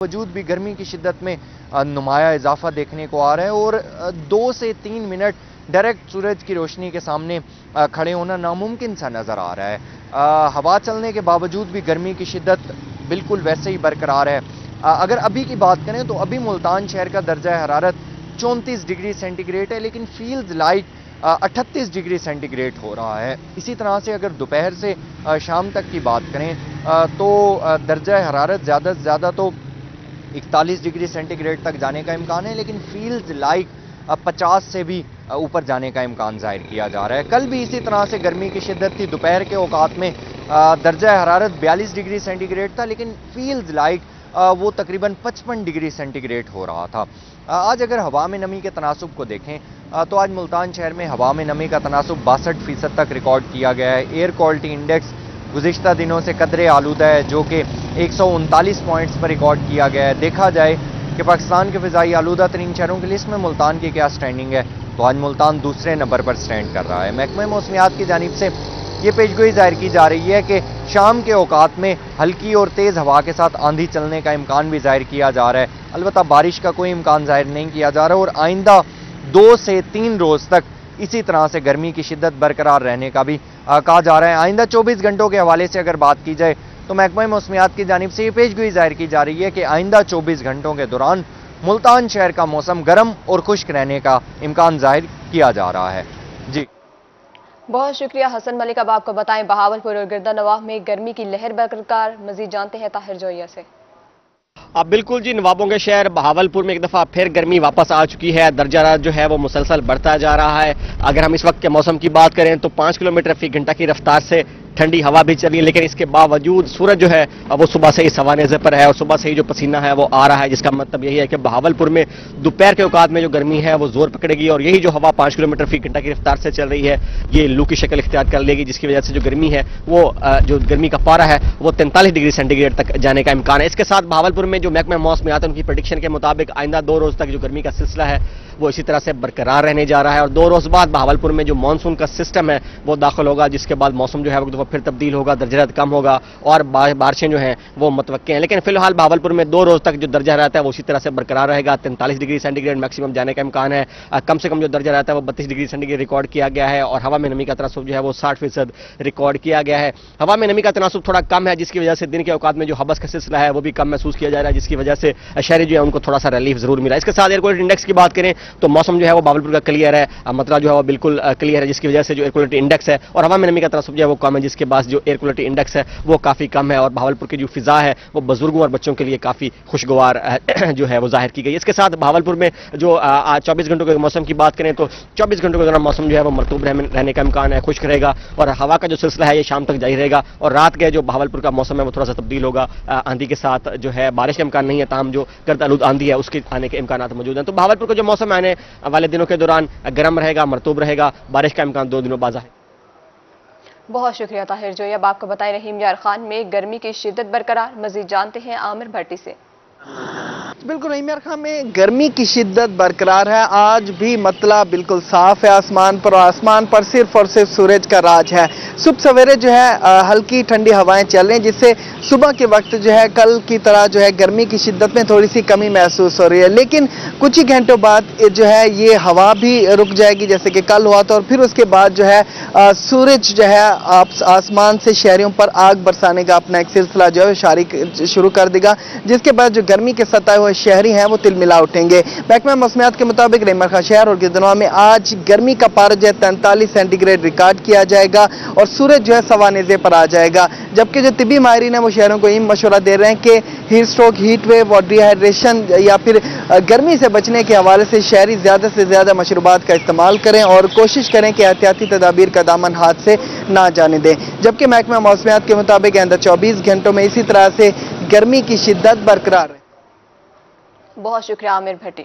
वजूद भी गर्मी की शिद्दत में नुमाया इजाफा देखने को आ रहा है और 2 से 3 मिनट डायरेक्ट सूरज की रोशनी के सामने खड़े होना नामुमकिन सा नज़र आ रहा है। हवा चलने के बावजूद भी गर्मी की शिद्दत बिल्कुल वैसे ही बरकरार है। अगर अभी की बात करें तो अभी मुल्तान शहर का दर्जा हरारत 34 डिग्री सेंटीग्रेड है, लेकिन फील्स लाइट 38 डिग्री सेंटीग्रेड हो रहा है। इसी तरह से अगर दोपहर से शाम तक की बात करें तो दर्जा हरारत ज़्यादा से ज़्यादा तो 41 डिग्री सेंटीग्रेड तक जाने का इम्कान है, लेकिन फील्स लाइक 50 से भी ऊपर जाने का इम्कान जाहिर किया जा रहा है। कल भी इसी तरह से गर्मी की शिद्दत थी। दोपहर के औकात में दर्जा हरारत 42 डिग्री सेंटीग्रेड था, लेकिन फील्स लाइक वो तकरीबन 55 डिग्री सेंटीग्रेड हो रहा था। आज अगर हवा में नमी के तनासुब को देखें तो आज मुल्तान शहर में हवा में नमी का तनासुब 62% तक रिकॉर्ड किया गया है। एयर क्वालिटी इंडेक्स गुज़िश्ता दिनों से कदरे आलूदा है, जो कि 139 पॉइंट्स पर रिकॉर्ड किया गया है। देखा जाए कि पाकिस्तान के फ़िज़ाई आलूदा तरीन शहरों की लिस्ट में मुल्तान की क्या स्टैंडिंग है, तो आज मुल्तान दूसरे नंबर पर स्टैंड कर रहा है। महकमा मौसमियात की जानिब से ये पेशगोई जाहिर की जा रही है कि शाम के औकात में हल्की और तेज़ हवा के साथ आंधी चलने का इम्कान भी जाहिर किया जा रहा है। अलबत्ता बारिश का कोई इम्कान जाहिर नहीं किया जा रहा और आइंदा 2 से 3 रोज़ तक इसी तरह से गर्मी की शिद्दत बरकरार रहने का भी कहा जा रहा है। आइंदा 24 घंटों के हवाले से अगर बात की जाए तो महकमा मौसमियात की जानिब से ये पेशगोई जाहिर की जा रही है कि आइंदा 24 घंटों के दौरान मुल्तान शहर का मौसम गर्म और खुश्क रहने का इम्कान जाहिर किया जा रहा है। जी बहुत शुक्रिया हसन मलिक। अब आपको बताएं बहावलपुर और गिरदा नवाब में गर्मी की लहर बरकरार। मजीद जानते हैं ताहिर जोइया से। अब बिल्कुल जी, नवाबों के शहर बहावलपुर में एक दफ़ा फिर गर्मी वापस आ चुकी है। दर्जा जो है वो मुसलसल बढ़ता जा रहा है। अगर हम इस वक्त के मौसम की बात करें तो 5 किलोमीटर फी घंटा की रफ्तार से ठंडी हवा भी चली है, लेकिन इसके बावजूद सूरज जो है वो सुबह से ही सवानेज़े पर है और सुबह से ही जो पसीना है वो आ रहा है, जिसका मतलब यही है कि बहावलपुर में दोपहर के औकात में जो गर्मी है वो जोर पकड़ेगी और यही जो हवा 5 किलोमीटर फी घंटा की रफ्तार से चल रही है ये लू की शक्ल इख्तियार कर लेगी, जिसकी वजह से जो गर्मी है वो जो गर्मी का पारा है वो 43 डिग्री सेंटीग्रेड तक जाने का इम्कान है। इसके साथ बहावलपुर में जो महकमा मौसमियात उनकी प्रेडिक्शन के मुताबिक आइंदा 2 रोज तक जो गर्मी का सिलसिला है वो इसी तरह से बरकरार रहने जा रहा है और 2 रोज बाद बहावलपुर में जो मानसून का सिस्टम है वो दाखिल होगा, जिसके बाद मौसम जो है वो फिर तब्दील होगा, दर्जा कम होगा और बारिशें जो हैं वो मुतवक्के हैं। लेकिन फिलहाल बहावलपुर में 2 रोज तक जो दर्जा रहता है वो उसी तरह से बरकरार रहेगा। 43 डिग्री सेंटीग्रेड मैक्सिमम जाने का इम्कान है। कम से कम जो दर्जा रहता है वो 32 डिग्री सेंटीग्रेड रिकॉर्ड किया गया है और हवा में नमी का तनासुब जो है वो 60% रिकॉर्ड किया गया है। हवा में नमी का तनासुब थोड़ा कम है, जिसकी वजह से दिन के औकात में जो हबस का सिलसिला है वो भी कम महसूस किया जा रहा है, जिसकी वजह से शहरी जो है उनको थोड़ा सा रिलीफ जरूर मिला। इसके साथ एयर क्वालिटी इंडेक्स की बात करें तो मौसम जो है वो बहावलपुर का क्लियर है, मतलब जो है वो बिल्कुल क्लियर है, जिसकी वजह से जो एयर क्वालिटी इंडेक्स है और हवा में नमी का तनासुब जो है वो कम है, जिसके बाद जो एयर क्वालिटी इंडेक्स है वो काफी कम है और बहावलपुर की जो फिजा है वो बुजुर्गों और बच्चों के लिए काफी खुशगवार जो है वो जाहिर की गई। इसके साथ बहावलपुर में जो आज 24 घंटों के मौसम की बात करें तो 24 घंटों के दौरान मौसम जो है वो मरतूब रहने का इम्कान है, खुश्क रहेगा और हवा का जो सिलसिला है ये शाम तक जारी रहेगा और रात के जो बहावलपुर का मौसम है वो थोड़ा सा तब्दील होगा। आंधी के साथ जो है बारिश का इम्कान नहीं है, ताहम जो गर्द आलूद आंधी है उसके आने के इम्कान मौजूद हैं। तो बहावलपुर का जो मौसम आने वाले दिनों के दौरान गर्म रहेगा, मरतूब रहेगा, बारिश का इम्कान 2 दिनों बाद है। बहुत शुक्रिया ताहिर जोई। अब आपको बताएं रहीम यार खान में गर्मी की शिद्दत बरकरार। मजीद जानते हैं आमिर भट्टी से। बिल्कुल रहीम यार खान में गर्मी की शिद्दत बरकरार है। आज भी मतला बिल्कुल साफ है आसमान पर और आसमान पर सिर्फ और सिर्फ सूरज का राज है। सुबह सवेरे जो है हल्की ठंडी हवाएं चल रही हैं, जिससे सुबह के वक्त जो है कल की तरह जो है गर्मी की शिद्दत में थोड़ी सी कमी महसूस हो रही है, लेकिन कुछ ही घंटों बाद जो है ये हवा भी रुक जाएगी जैसे कि कल हुआ था और फिर उसके बाद जो है सूरज जो है आसमान से शहरियों पर आग बरसाने का अपना एक सिलसिला जो है शुरू कर देगा, जिसके बाद जो गर्मी के सताए हुए शहरी हैं वो तिलमिला उठेंगे। महकमा मौसमियात के मुताबिक रेमर खां शहर और गिरदनवा में आज गर्मी का पारा जो है 43 सेंटीग्रेड रिकॉर्ड किया जाएगा और सूरज जो है सवानेज़े पर आ जाएगा। जबकि जो तिबी माहिरीन है वो शहरों को ये मशवरा दे रहे हैं कि हीट स्ट्रोक, हीट वेव और डिहाइड्रेशन या फिर गर्मी से बचने के हवाले से शहरी ज़्यादा से ज़्यादा मशरूबात का इस्तेमाल करें और कोशिश करें कि एहतियाती तदाबीर का दामन हाथ से ना जाने दें। जबकि महकमा मौसमियात के मुताबिक आइंदा 24 घंटों में इसी तरह से गर्मी की शिद्दत बरकरार है। बहुत शुक्रिया आमिर भट्टी।